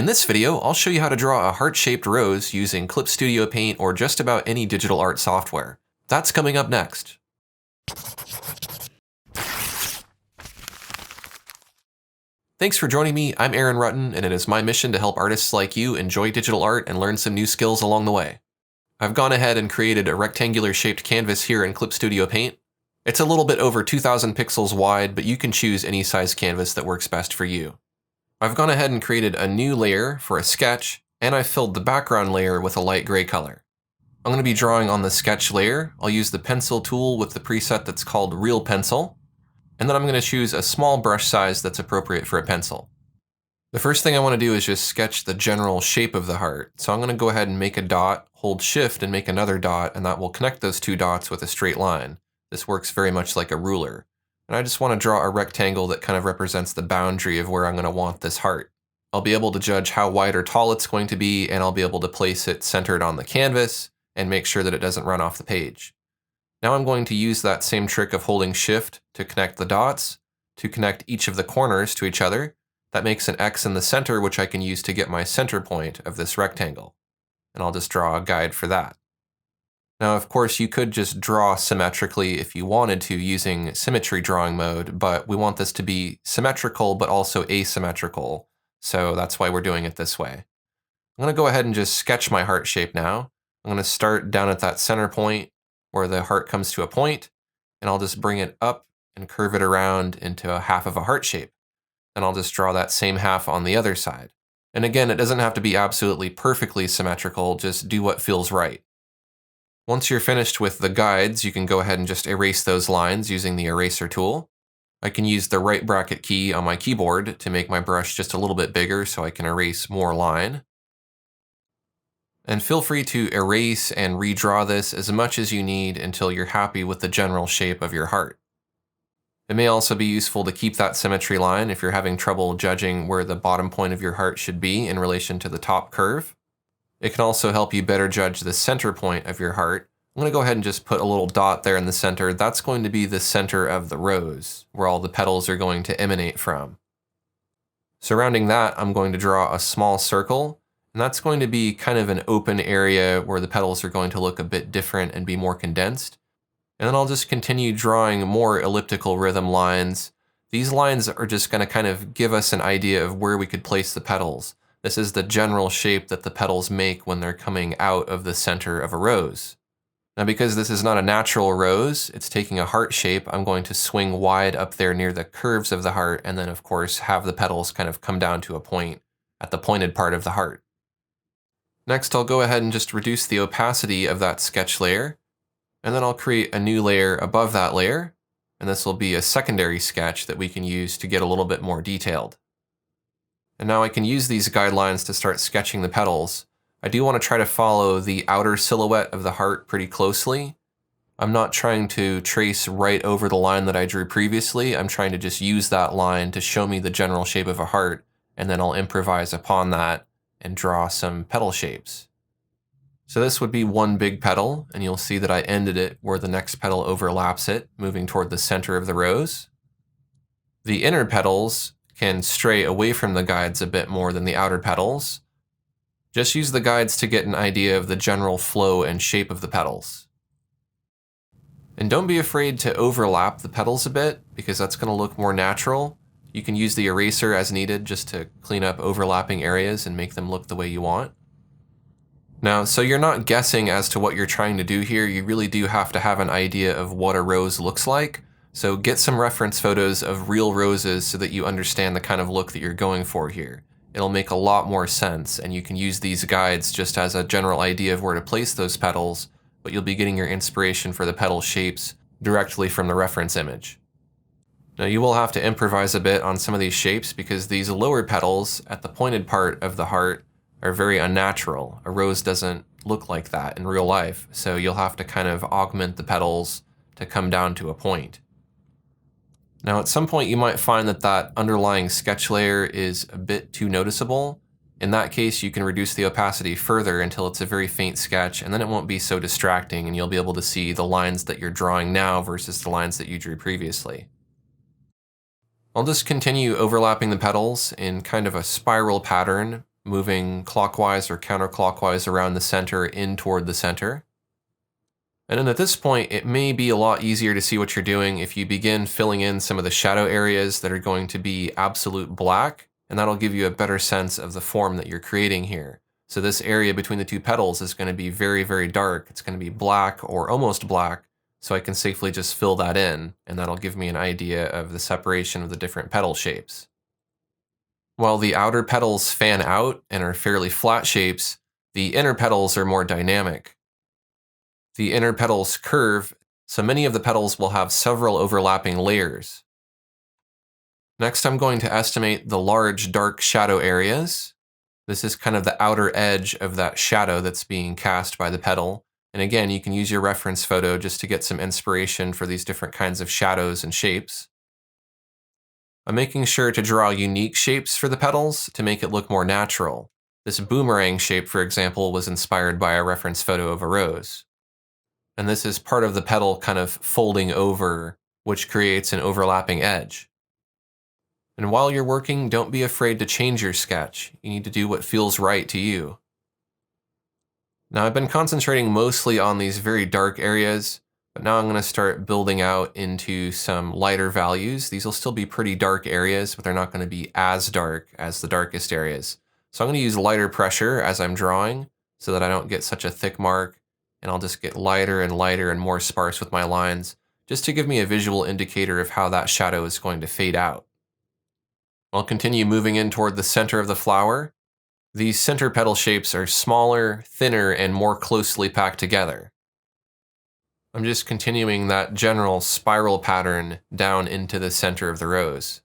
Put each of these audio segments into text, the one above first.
In this video, I'll show you how to draw a heart-shaped rose using Clip Studio Paint or just about any digital art software. That's coming up next. Thanks for joining me. I'm Aaron Rutten, and it is my mission to help artists like you enjoy digital art and learn some new skills along the way. I've gone ahead and created a rectangular shaped canvas here in Clip Studio Paint. It's a little bit over 2,000 pixels wide, but you can choose any size canvas that works best for you. I've gone ahead and created a new layer for a sketch, and I filled the background layer with a light gray color. I'm going to be drawing on the sketch layer. I'll use the pencil tool with the preset that's called Real Pencil, and then I'm going to choose a small brush size that's appropriate for a pencil. The first thing I want to do is just sketch the general shape of the heart. So I'm going to go ahead and make a dot, hold Shift and make another dot, and that will connect those two dots with a straight line. This works very much like a ruler. And I just want to draw a rectangle that kind of represents the boundary of where I'm going to want this heart. I'll be able to judge how wide or tall it's going to be, and I'll be able to place it centered on the canvas and make sure that it doesn't run off the page. Now I'm going to use that same trick of holding Shift to connect the dots, to connect each of the corners to each other. That makes an X in the center, which I can use to get my center point of this rectangle. And I'll just draw a guide for that. Now, of course, you could just draw symmetrically if you wanted to using symmetry drawing mode, but we want this to be symmetrical but also asymmetrical, so that's why we're doing it this way. I'm going to go ahead and just sketch my heart shape now. I'm going to start down at that center point where the heart comes to a point, and I'll just bring it up and curve it around into a half of a heart shape. And I'll just draw that same half on the other side. And again, it doesn't have to be absolutely perfectly symmetrical, just do what feels right. Once you're finished with the guides, you can go ahead and just erase those lines using the eraser tool. I can use the right bracket key on my keyboard to make my brush just a little bit bigger so I can erase more line. And feel free to erase and redraw this as much as you need until you're happy with the general shape of your heart. It may also be useful to keep that symmetry line if you're having trouble judging where the bottom point of your heart should be in relation to the top curve. It can also help you better judge the center point of your heart. I'm going to go ahead and just put a little dot there in the center. That's going to be the center of the rose, where all the petals are going to emanate from. Surrounding that, I'm going to draw a small circle, and that's going to be kind of an open area where the petals are going to look a bit different and be more condensed. And then I'll just continue drawing more elliptical rhythm lines. These lines are just going to kind of give us an idea of where we could place the petals. This is the general shape that the petals make when they're coming out of the center of a rose. Now, because this is not a natural rose, it's taking a heart shape, I'm going to swing wide up there near the curves of the heart, and then of course have the petals kind of come down to a point at the pointed part of the heart. Next, I'll go ahead and just reduce the opacity of that sketch layer, and then I'll create a new layer above that layer, and this will be a secondary sketch that we can use to get a little bit more detailed. And now I can use these guidelines to start sketching the petals. I do want to try to follow the outer silhouette of the heart pretty closely. I'm not trying to trace right over the line that I drew previously. I'm trying to just use that line to show me the general shape of a heart, and then I'll improvise upon that and draw some petal shapes. So this would be one big petal, and you'll see that I ended it where the next petal overlaps it, moving toward the center of the rose. The inner petals can stray away from the guides a bit more than the outer petals. Just use the guides to get an idea of the general flow and shape of the petals. And don't be afraid to overlap the petals a bit, because that's going to look more natural. You can use the eraser as needed just to clean up overlapping areas and make them look the way you want. Now, so you're not guessing as to what you're trying to do here, you really do have to have an idea of what a rose looks like. So get some reference photos of real roses so that you understand the kind of look that you're going for here. It'll make a lot more sense, and you can use these guides just as a general idea of where to place those petals, but you'll be getting your inspiration for the petal shapes directly from the reference image. Now you will have to improvise a bit on some of these shapes because these lower petals at the pointed part of the heart are very unnatural. A rose doesn't look like that in real life, so you'll have to kind of augment the petals to come down to a point. Now at some point you might find that that underlying sketch layer is a bit too noticeable. In that case, you can reduce the opacity further until it's a very faint sketch, and then it won't be so distracting and you'll be able to see the lines that you're drawing now versus the lines that you drew previously. I'll just continue overlapping the petals in kind of a spiral pattern, moving clockwise or counterclockwise around the center in toward the center. And then at this point, it may be a lot easier to see what you're doing if you begin filling in some of the shadow areas that are going to be absolute black, and that'll give you a better sense of the form that you're creating here. So this area between the two petals is going to be very, very dark. It's going to be black or almost black, so I can safely just fill that in, and that'll give me an idea of the separation of the different petal shapes. While the outer petals fan out and are fairly flat shapes, the inner petals are more dynamic. The inner petals curve, so many of the petals will have several overlapping layers. Next, I'm going to estimate the large dark shadow areas. This is kind of the outer edge of that shadow that's being cast by the petal. And again, you can use your reference photo just to get some inspiration for these different kinds of shadows and shapes. I'm making sure to draw unique shapes for the petals to make it look more natural. This boomerang shape, for example, was inspired by a reference photo of a rose. And this is part of the petal kind of folding over, which creates an overlapping edge. And while you're working, don't be afraid to change your sketch. You need to do what feels right to you. Now, I've been concentrating mostly on these very dark areas, but now I'm going to start building out into some lighter values. These will still be pretty dark areas, but they're not going to be as dark as the darkest areas. So I'm going to use lighter pressure as I'm drawing so that I don't get such a thick mark. And I'll just get lighter and lighter and more sparse with my lines, just to give me a visual indicator of how that shadow is going to fade out. I'll continue moving in toward the center of the flower. These center petal shapes are smaller, thinner, and more closely packed together. I'm just continuing that general spiral pattern down into the center of the rose.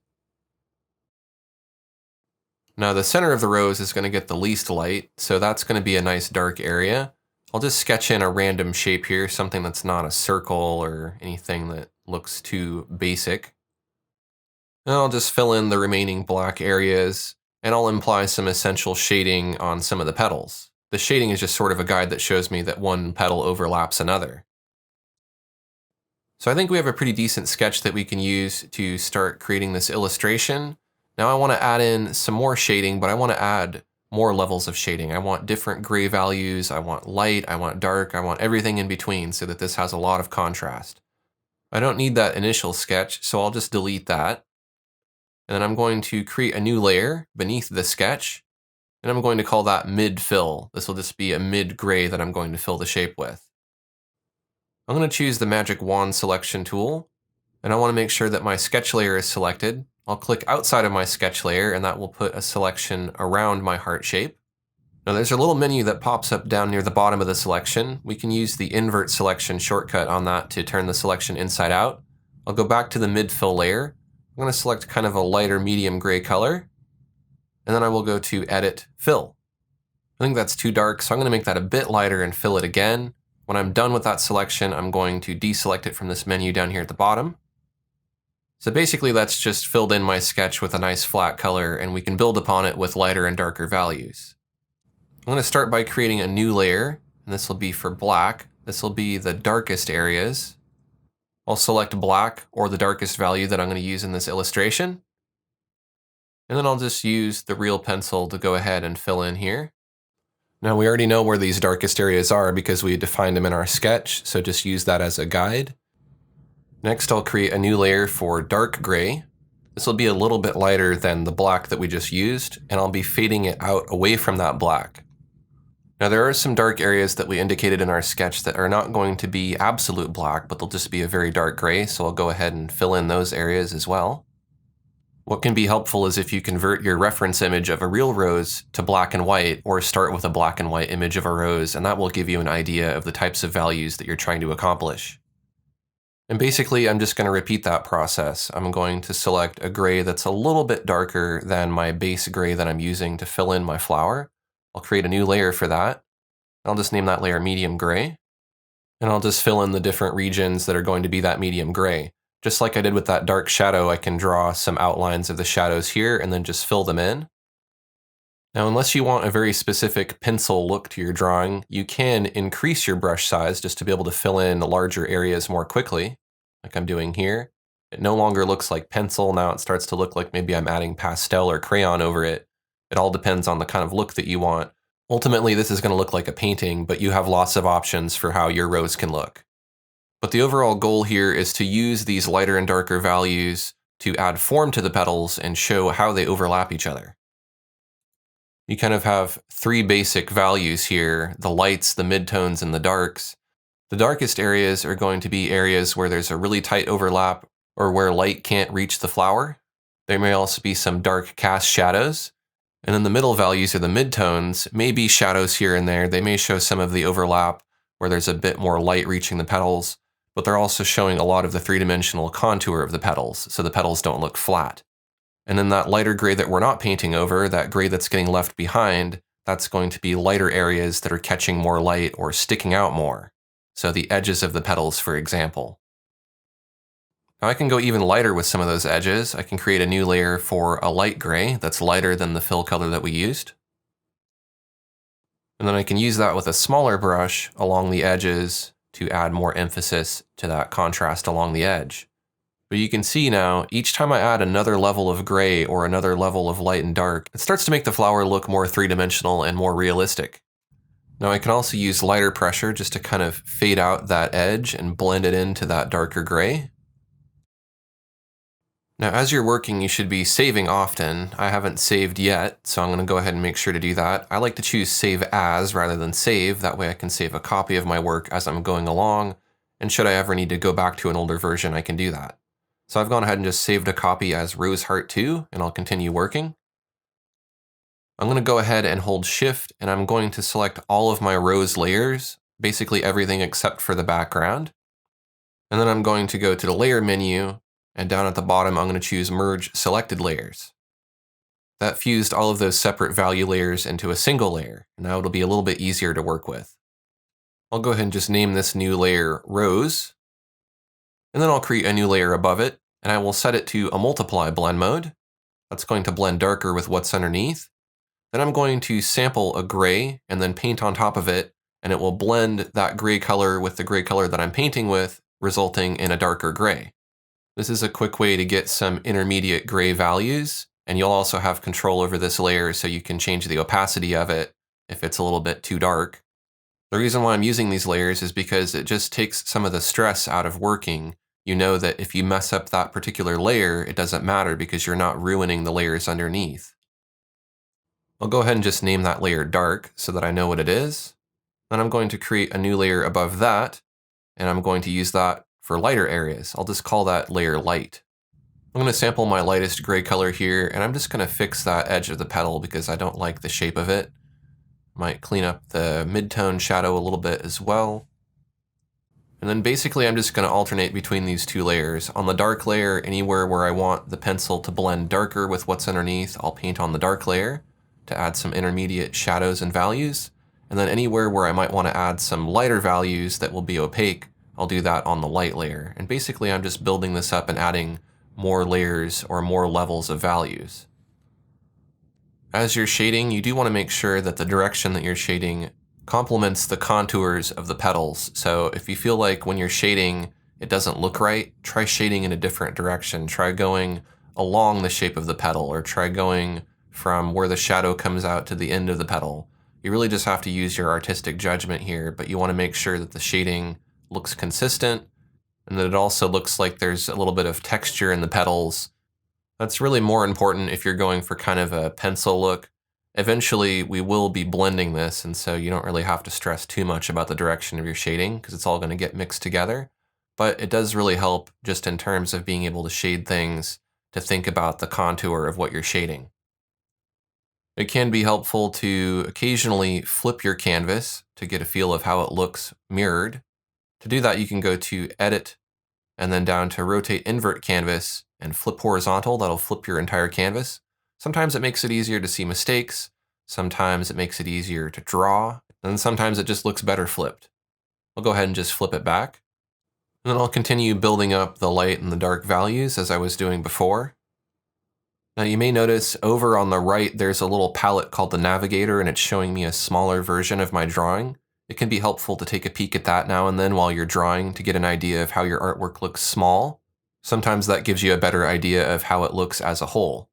Now the center of the rose is going to get the least light, so that's going to be a nice dark area. I'll just sketch in a random shape here, something that's not a circle or anything that looks too basic. And I'll just fill in the remaining black areas, and I'll imply some essential shading on some of the petals. The shading is just sort of a guide that shows me that one petal overlaps another. So I think we have a pretty decent sketch that we can use to start creating this illustration. Now I want to add in some more shading, but I want to add more levels of shading. I want different gray values, I want light, I want dark, I want everything in between so that this has a lot of contrast. I don't need that initial sketch, so I'll just delete that. And then I'm going to create a new layer beneath the sketch, and I'm going to call that mid-fill. This will just be a mid-gray that I'm going to fill the shape with. I'm going to choose the magic wand selection tool, and I want to make sure that my sketch layer is selected. I'll click outside of my sketch layer, and that will put a selection around my heart shape. Now there's a little menu that pops up down near the bottom of the selection. We can use the invert selection shortcut on that to turn the selection inside out. I'll go back to the mid-fill layer. I'm going to select kind of a lighter medium gray color, and then I will go to Edit, Fill. I think that's too dark, so I'm going to make that a bit lighter and fill it again. When I'm done with that selection, I'm going to deselect it from this menu down here at the bottom. So basically that's just filled in my sketch with a nice flat color, and we can build upon it with lighter and darker values. I'm going to start by creating a new layer, and this will be for black. This will be the darkest areas. I'll select black or the darkest value that I'm going to use in this illustration. And then I'll just use the real pencil to go ahead and fill in here. Now we already know where these darkest areas are because we defined them in our sketch, so just use that as a guide. Next, I'll create a new layer for dark gray. This will be a little bit lighter than the black that we just used, and I'll be fading it out away from that black. Now there are some dark areas that we indicated in our sketch that are not going to be absolute black, but they'll just be a very dark gray, so I'll go ahead and fill in those areas as well. What can be helpful is if you convert your reference image of a real rose to black and white, or start with a black and white image of a rose, and that will give you an idea of the types of values that you're trying to accomplish. And basically, I'm just going to repeat that process. I'm going to select a gray that's a little bit darker than my base gray that I'm using to fill in my flower. I'll create a new layer for that. I'll just name that layer medium gray. And I'll just fill in the different regions that are going to be that medium gray. Just like I did with that dark shadow, I can draw some outlines of the shadows here and then just fill them in. Now, unless you want a very specific pencil look to your drawing, you can increase your brush size just to be able to fill in larger areas more quickly, like I'm doing here. It no longer looks like pencil, now it starts to look like maybe I'm adding pastel or crayon over it. It all depends on the kind of look that you want. Ultimately, this is going to look like a painting, but you have lots of options for how your rose can look. But the overall goal here is to use these lighter and darker values to add form to the petals and show how they overlap each other. You kind of have three basic values here: the lights, the midtones, and the darks. The darkest areas are going to be areas where there's a really tight overlap or where light can't reach the flower. There may also be some dark cast shadows. And then the middle values are the midtones, maybe shadows here and there. They may show some of the overlap where there's a bit more light reaching the petals, but they're also showing a lot of the three-dimensional contour of the petals, so the petals don't look flat. And then that lighter gray that we're not painting over, that gray that's getting left behind, that's going to be lighter areas that are catching more light or sticking out more. So the edges of the petals, for example. Now I can go even lighter with some of those edges. I can create a new layer for a light gray that's lighter than the fill color that we used. And then I can use that with a smaller brush along the edges to add more emphasis to that contrast along the edge. But you can see now, each time I add another level of gray or another level of light and dark, it starts to make the flower look more three-dimensional and more realistic. Now I can also use lighter pressure just to kind of fade out that edge and blend it into that darker gray. Now, as you're working, you should be saving often. I haven't saved yet, so I'm going to go ahead and make sure to do that. I like to choose Save As rather than Save. That way I can save a copy of my work as I'm going along, and should I ever need to go back to an older version, I can do that. So I've gone ahead and just saved a copy as Rose Heart 2, and I'll continue working. I'm going to go ahead and hold Shift, and I'm going to select all of my rose layers, basically everything except for the background. And then I'm going to go to the Layer menu, and down at the bottom, I'm going to choose Merge Selected Layers. That fused all of those separate value layers into a single layer. Now it'll be a little bit easier to work with. I'll go ahead and just name this new layer Rose. And then I'll create a new layer above it, and I will set it to a multiply blend mode. That's going to blend darker with what's underneath. Then I'm going to sample a gray and then paint on top of it, and it will blend that gray color with the gray color that I'm painting with, resulting in a darker gray. This is a quick way to get some intermediate gray values, and you'll also have control over this layer so you can change the opacity of it if it's a little bit too dark. The reason why I'm using these layers is because it just takes some of the stress out of working. You know that if you mess up that particular layer, it doesn't matter because you're not ruining the layers underneath. I'll go ahead and just name that layer Dark so that I know what it is. Then I'm going to create a new layer above that, and I'm going to use that for lighter areas. I'll just call that layer Light. I'm going to sample my lightest gray color here, and I'm just going to fix that edge of the petal because I don't like the shape of it. Might clean up the mid-tone shadow a little bit as well. And then basically I'm just going to alternate between these two layers. On the dark layer, anywhere where I want the pencil to blend darker with what's underneath, I'll paint on the dark layer to add some intermediate shadows and values. And then anywhere where I might want to add some lighter values that will be opaque, I'll do that on the light layer. And basically I'm just building this up and adding more layers or more levels of values. As you're shading, you do want to make sure that the direction that you're shading complements the contours of the petals. So if you feel like when you're shading it doesn't look right, try shading in a different direction. Try going along the shape of the petal, or try going from where the shadow comes out to the end of the petal. You really just have to use your artistic judgment here, but you want to make sure that the shading looks consistent and that it also looks like there's a little bit of texture in the petals. That's really more important if you're going for kind of a pencil look. Eventually we will be blending this, and so you don't really have to stress too much about the direction of your shading because it's all going to get mixed together. But it does really help just in terms of being able to shade things, to think about the contour of what you're shading. It can be helpful to occasionally flip your canvas to get a feel of how it looks mirrored. To do that, you can go to Edit and then down to Rotate Invert Canvas and Flip Horizontal. That'll flip your entire canvas. Sometimes it makes it easier to see mistakes. Sometimes it makes it easier to draw. And sometimes it just looks better flipped. I'll go ahead and just flip it back. And then I'll continue building up the light and the dark values as I was doing before. Now you may notice over on the right there's a little palette called the Navigator, and it's showing me a smaller version of my drawing. It can be helpful to take a peek at that now and then while you're drawing to get an idea of how your artwork looks small. Sometimes that gives you a better idea of how it looks as a whole.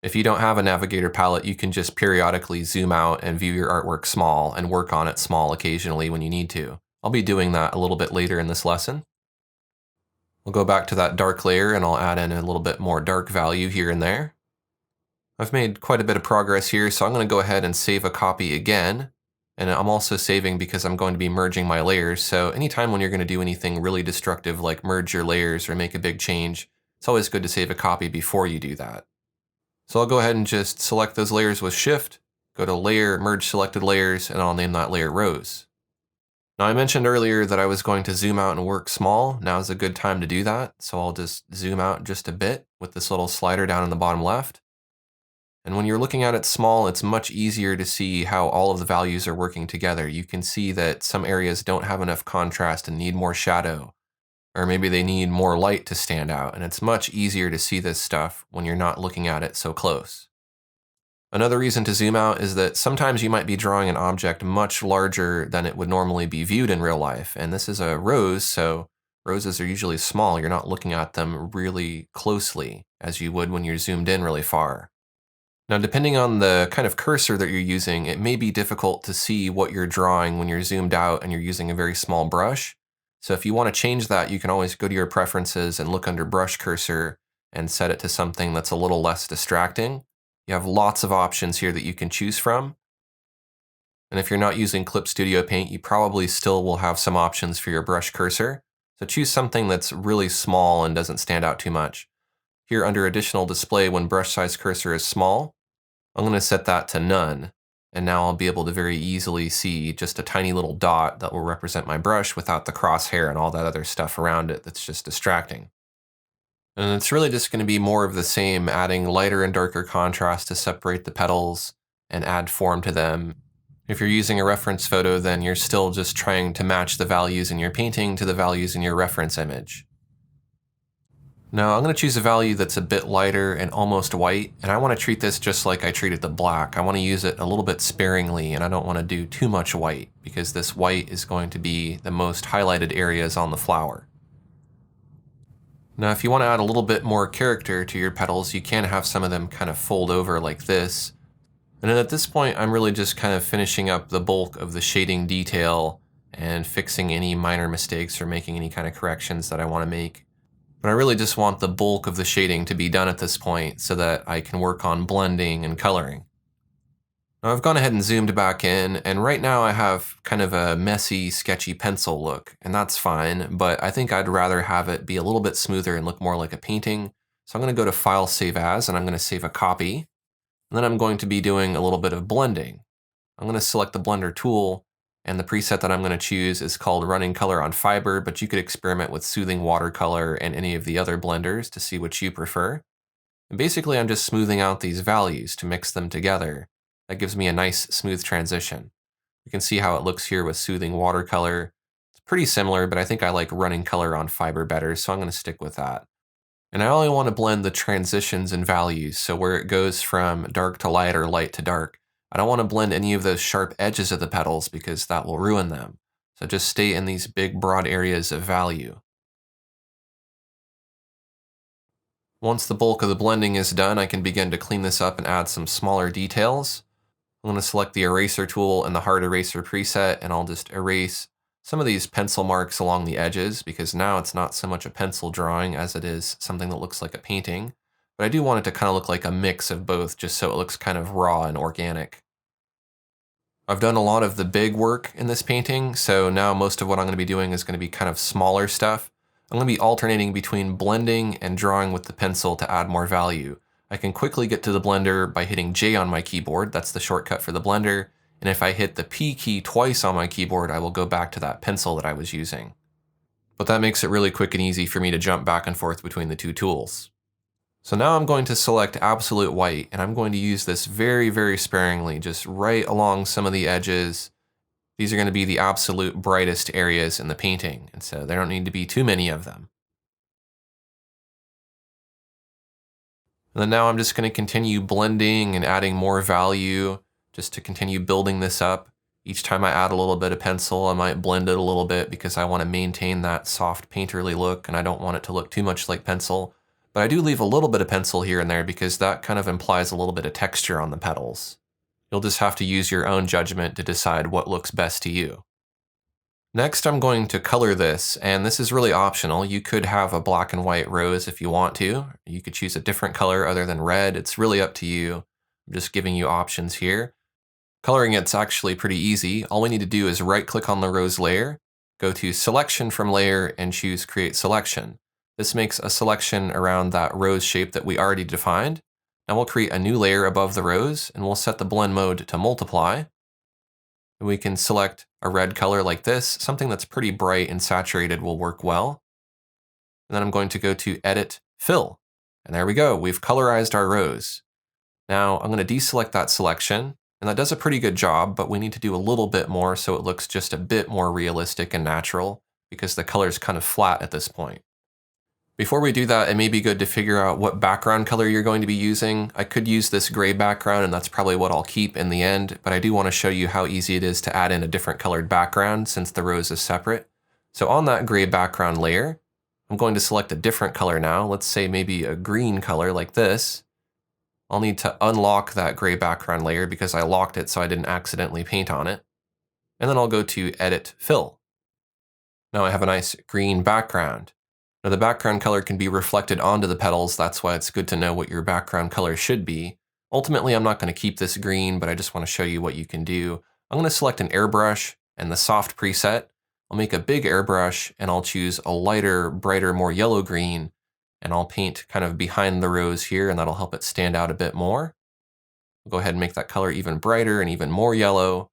If you don't have a navigator palette, you can just periodically zoom out and view your artwork small and work on it small occasionally when you need to. I'll be doing that a little bit later in this lesson. We'll go back to that dark layer and I'll add in a little bit more dark value here and there. I've made quite a bit of progress here, so I'm going to go ahead and save a copy again. And I'm also saving because I'm going to be merging my layers, so anytime when you're going to do anything really destructive like merge your layers or make a big change, it's always good to save a copy before you do that. So I'll go ahead and just select those layers with Shift, go to Layer, Merge Selected Layers, and I'll name that layer Rose. Now I mentioned earlier that I was going to zoom out and work small. Now is a good time to do that, so I'll just zoom out just a bit with this little slider down in the bottom left. And when you're looking at it small, it's much easier to see how all of the values are working together. You can see that some areas don't have enough contrast and need more shadow, or maybe they need more light to stand out, and it's much easier to see this stuff when you're not looking at it so close. Another reason to zoom out is that sometimes you might be drawing an object much larger than it would normally be viewed in real life, and this is a rose, so roses are usually small. You're not looking at them really closely as you would when you're zoomed in really far. Now, depending on the kind of cursor that you're using, it may be difficult to see what you're drawing when you're zoomed out and you're using a very small brush. So if you want to change that, you can always go to your preferences and look under brush cursor and set it to something that's a little less distracting. You have lots of options here that you can choose from. And if you're not using Clip Studio Paint, you probably still will have some options for your brush cursor. So choose something that's really small and doesn't stand out too much. Here under Additional Display, when brush size cursor is small, I'm going to set that to none, and now I'll be able to very easily see just a tiny little dot that will represent my brush without the crosshair and all that other stuff around it that's just distracting. And it's really just going to be more of the same, adding lighter and darker contrast to separate the petals and add form to them. If you're using a reference photo, then you're still just trying to match the values in your painting to the values in your reference image. Now I'm going to choose a value that's a bit lighter and almost white, and I want to treat this just like I treated the black. I want to use it a little bit sparingly, and I don't want to do too much white because this white is going to be the most highlighted areas on the flower. Now if you want to add a little bit more character to your petals, you can have some of them kind of fold over like this. And then at this point, I'm really just kind of finishing up the bulk of the shading detail and fixing any minor mistakes or making any kind of corrections that I want to make. But I really just want the bulk of the shading to be done at this point so that I can work on blending and coloring. Now I've gone ahead and zoomed back in, and right now I have kind of a messy, sketchy pencil look, and that's fine, but I think I'd rather have it be a little bit smoother and look more like a painting. So I'm going to go to File, Save As, and I'm going to save a copy. And then I'm going to be doing a little bit of blending. I'm going to select the Blender tool, and the preset that I'm going to choose is called Running Color on Fiber, but you could experiment with Soothing Watercolor and any of the other blenders to see which you prefer. And basically, I'm just smoothing out these values to mix them together. That gives me a nice smooth transition. You can see how it looks here with Soothing Watercolor. It's pretty similar, but I think I like Running Color on Fiber better, so I'm going to stick with that. And I only want to blend the transitions and values, so where it goes from dark to light or light to dark. I don't want to blend any of those sharp edges of the petals because that will ruin them. So just stay in these big broad areas of value. Once the bulk of the blending is done, I can begin to clean this up and add some smaller details. I'm going to select the eraser tool and the hard eraser preset, and I'll just erase some of these pencil marks along the edges because now it's not so much a pencil drawing as it is something that looks like a painting. But I do want it to kind of look like a mix of both just so it looks kind of raw and organic. I've done a lot of the big work in this painting, so now most of what I'm going to be doing is going to be kind of smaller stuff. I'm going to be alternating between blending and drawing with the pencil to add more value. I can quickly get to the blender by hitting J on my keyboard, that's the shortcut for the blender, and if I hit the P key twice on my keyboard, I will go back to that pencil that I was using. But that makes it really quick and easy for me to jump back and forth between the two tools. So now I'm going to select Absolute White, and I'm going to use this very, very sparingly, just right along some of the edges. These are going to be the absolute brightest areas in the painting, and so there don't need to be too many of them. And then now I'm just going to continue blending and adding more value just to continue building this up. Each time I add a little bit of pencil, I might blend it a little bit because I want to maintain that soft painterly look and I don't want it to look too much like pencil. But I do leave a little bit of pencil here and there because that kind of implies a little bit of texture on the petals. You'll just have to use your own judgment to decide what looks best to you. Next, I'm going to color this, and this is really optional. You could have a black and white rose if you want to. You could choose a different color other than red. It's really up to you. I'm just giving you options here. Coloring it's actually pretty easy. All we need to do is right-click on the rose layer, go to Selection from Layer, and choose Create Selection. This makes a selection around that rose shape that we already defined. Now we'll create a new layer above the rose, and we'll set the blend mode to multiply. And we can select a red color like this. Something that's pretty bright and saturated will work well. And then I'm going to go to Edit, Fill. And there we go, we've colorized our rose. Now I'm going to deselect that selection, and that does a pretty good job, but we need to do a little bit more so it looks just a bit more realistic and natural, because the color's kind of flat at this point. Before we do that, it may be good to figure out what background color you're going to be using. I could use this gray background, and that's probably what I'll keep in the end, but I do want to show you how easy it is to add in a different colored background since the rose is separate. So on that gray background layer, I'm going to select a different color now. Let's say maybe a green color like this. I'll need to unlock that gray background layer because I locked it so I didn't accidentally paint on it. And then I'll go to Edit, Fill. Now I have a nice green background. Now the background color can be reflected onto the petals, that's why it's good to know what your background color should be. Ultimately, I'm not going to keep this green, but I just want to show you what you can do. I'm going to select an airbrush and the soft preset. I'll make a big airbrush and I'll choose a lighter, brighter, more yellow-green, and I'll paint kind of behind the rose here, and that'll help it stand out a bit more. I'll go ahead and make that color even brighter and even more yellow,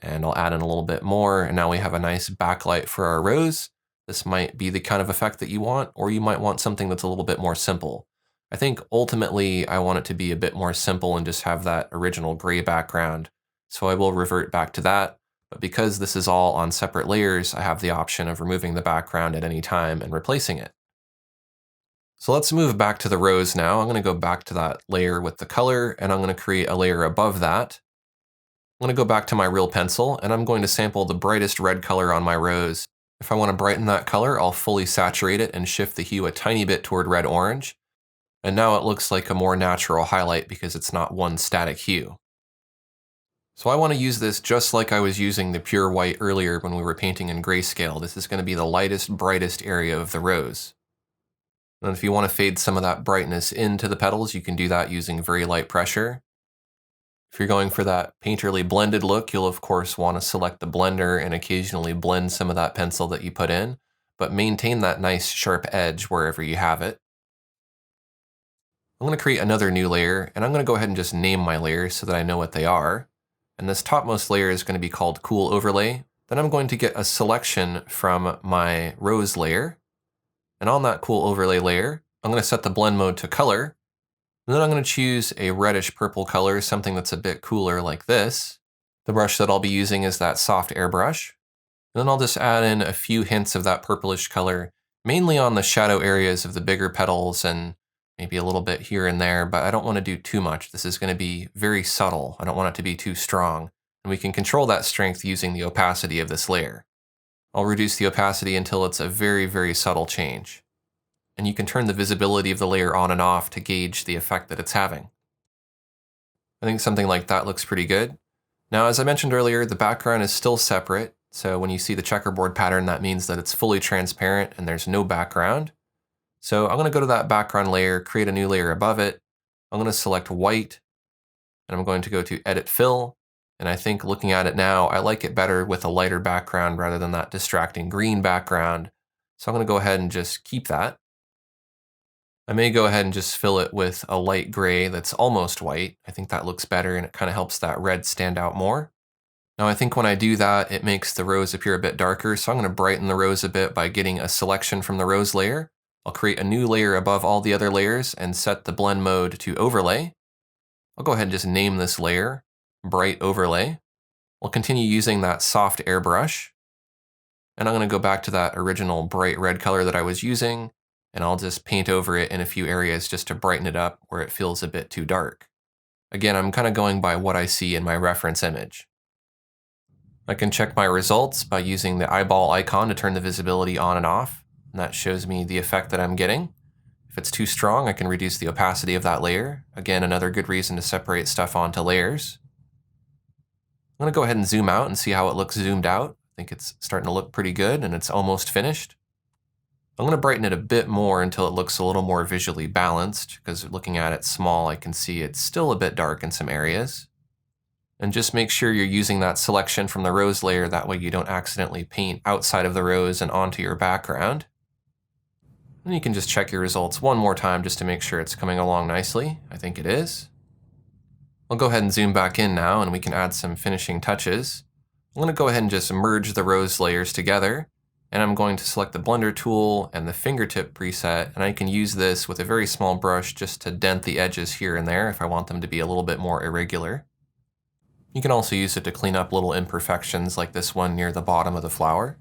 and I'll add in a little bit more, and now we have a nice backlight for our rose. This might be the kind of effect that you want, or you might want something that's a little bit more simple. I think ultimately I want it to be a bit more simple and just have that original gray background, so I will revert back to that. But because this is all on separate layers, I have the option of removing the background at any time and replacing it. So let's move back to the rose now. I'm going to go back to that layer with the color, and I'm going to create a layer above that. I'm going to go back to my real pencil, and I'm going to sample the brightest red color on my rose. If I want to brighten that color, I'll fully saturate it and shift the hue a tiny bit toward red-orange. And now it looks like a more natural highlight because it's not one static hue. So I want to use this just like I was using the pure white earlier when we were painting in grayscale. This is going to be the lightest, brightest area of the rose. And if you want to fade some of that brightness into the petals, you can do that using very light pressure. If you're going for that painterly blended look, you'll of course want to select the blender and occasionally blend some of that pencil that you put in, but maintain that nice sharp edge wherever you have it. I'm going to create another new layer, and I'm going to go ahead and just name my layers so that I know what they are. And this topmost layer is going to be called Cool Overlay. Then I'm going to get a selection from my rose layer. And on that Cool Overlay layer, I'm going to set the blend mode to color. And then I'm going to choose a reddish purple color, something that's a bit cooler like this. The brush that I'll be using is that soft airbrush. And then I'll just add in a few hints of that purplish color, mainly on the shadow areas of the bigger petals and maybe a little bit here and there, but I don't want to do too much. This is going to be very subtle. I don't want it to be too strong. And we can control that strength using the opacity of this layer. I'll reduce the opacity until it's a very, very subtle change. And you can turn the visibility of the layer on and off to gauge the effect that it's having. I think something like that looks pretty good. Now, as I mentioned earlier, the background is still separate, so when you see the checkerboard pattern, that means that it's fully transparent and there's no background. So I'm going to go to that background layer, create a new layer above it. I'm going to select white, and I'm going to go to Edit Fill. And I think looking at it now, I like it better with a lighter background rather than that distracting green background. So I'm going to go ahead and just keep that. I may go ahead and just fill it with a light gray that's almost white. I think that looks better and it kind of helps that red stand out more. Now I think when I do that, it makes the rose appear a bit darker, so I'm going to brighten the rose a bit by getting a selection from the rose layer. I'll create a new layer above all the other layers and set the blend mode to overlay. I'll go ahead and just name this layer Bright Overlay. I'll continue using that soft airbrush. And I'm going to go back to that original bright red color that I was using, and I'll just paint over it in a few areas just to brighten it up where it feels a bit too dark. Again, I'm kind of going by what I see in my reference image. I can check my results by using the eyeball icon to turn the visibility on and off, and that shows me the effect that I'm getting. If If it's too strong, I can reduce the opacity of that layer. Again, another good reason to separate stuff onto layers. I'm going to go ahead and zoom out and see how it looks zoomed out. I think it's starting to look pretty good and it's almost finished. I'm going to brighten it a bit more until it looks a little more visually balanced, because looking at it small, I can see it's still a bit dark in some areas. And just make sure you're using that selection from the rose layer, that way you don't accidentally paint outside of the rose and onto your background. And you can just check your results one more time just to make sure it's coming along nicely. I think it is. I'll go ahead and zoom back in now and we can add some finishing touches. I'm going to go ahead and just merge the rose layers together. And I'm going to select the blender tool and the fingertip preset, and I can use this with a very small brush just to dent the edges here and there if I want them to be a little bit more irregular. You can also use it to clean up little imperfections like this one near the bottom of the flower.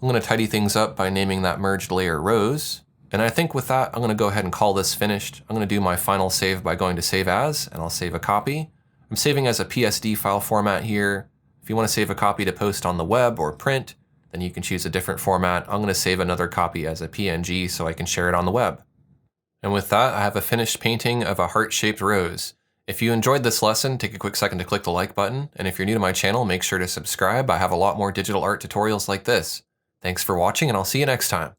I'm going to tidy things up by naming that merged layer Rose. And I think with that, I'm going to go ahead and call this finished. I'm going to do my final save by going to Save As, and I'll save a copy. I'm saving as a PSD file format here. If you want to save a copy to post on the web or print, then you can choose a different format. I'm going to save another copy as a PNG so I can share it on the web. And with that, I have a finished painting of a heart-shaped rose. If you enjoyed this lesson, take a quick second to click the like button. And if you're new to my channel, make sure to subscribe. I have a lot more digital art tutorials like this. Thanks for watching, and I'll see you next time.